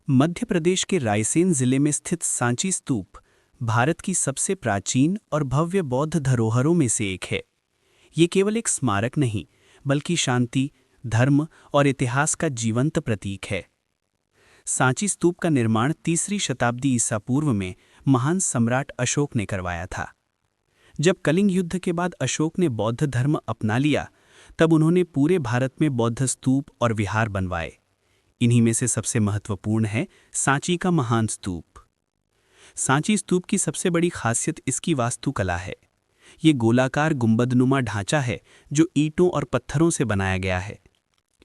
मध्य प्रदेश के रायसेन जिले में स्थित सांची स्तूप भारत की सबसे प्राचीन और भव्य बौद्ध धरोहरों में से एक है। ये केवल एक स्मारक नहीं, बल्कि शांति, धर्म और इतिहास का जीवंत प्रतीक है। सांची स्तूप का निर्माण 3री शताब्दी ईसा पूर्व में महान सम्राट अशोक ने करवाया था। जब कलिंग युद्ध के बाद अशोक ने बौद्ध धर्म अपना लिया, तब उन्होंने पूरे भारत में बौद्ध स्तूप और विहार बनवाए। इन्हीं में से सबसे महत्वपूर्ण है सांची का महान स्तूप। सांची स्तूप की सबसे बड़ी खासियत इसकी वास्तुकला है। ये गोलाकार गुंबदनुमा ढांचा है जो ईंटों और पत्थरों से बनाया गया है।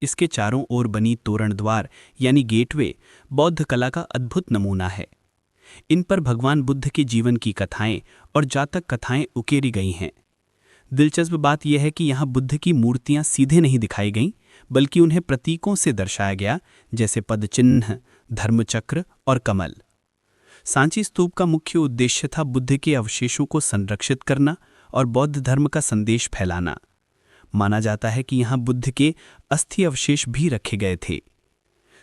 इसके चारों ओर बनी तोरण द्वार यानी गेटवे बौद्ध कला का अद्भुत नमूना है। इन पर भगवान बुद्ध के जीवन की कथाएं और जातक कथाएं उकेरी गई हैं। दिलचस्प बात यह है कि यहाँ बुद्ध की मूर्तियां सीधे नहीं दिखाई गईं, बल्कि उन्हें प्रतीकों से दर्शाया गया, जैसे पदचिन्ह, धर्मचक्र और कमल। सांची स्तूप का मुख्य उद्देश्य था बुद्ध के अवशेषों को संरक्षित करना और बौद्ध धर्म का संदेश फैलाना। माना जाता है कि यहाँ बुद्ध के अस्थि अवशेष भी रखे गए थे।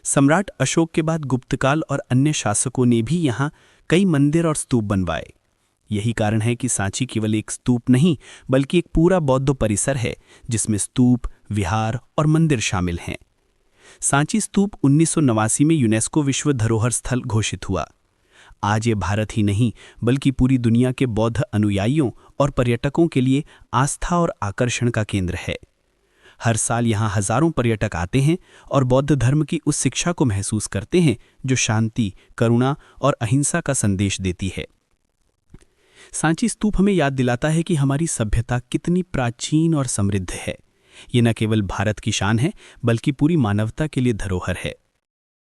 सम्राट अशोक के बाद गुप्तकाल और अन्य शासकों ने भी यहाँ कई मंदिर और स्तूप बनवाए। यही कारण है कि सांची केवल एक स्तूप नहीं, बल्कि एक पूरा बौद्ध परिसर है जिसमें स्तूप, विहार और मंदिर शामिल हैं। सांची स्तूप 1989 में यूनेस्को विश्व धरोहर स्थल घोषित हुआ। आज ये भारत ही नहीं, बल्कि पूरी दुनिया के बौद्ध अनुयायियों और पर्यटकों के लिए आस्था और आकर्षण का केंद्र है। हर साल यहाँ हजारों पर्यटक आते हैं और बौद्ध धर्म की उस शिक्षा को महसूस करते हैं जो शांति, करुणा और अहिंसा का संदेश देती है। सांची स्तूप हमें याद दिलाता है कि हमारी सभ्यता कितनी प्राचीन और समृद्ध है। ये न केवल भारत की शान है, बल्कि पूरी मानवता के लिए धरोहर है।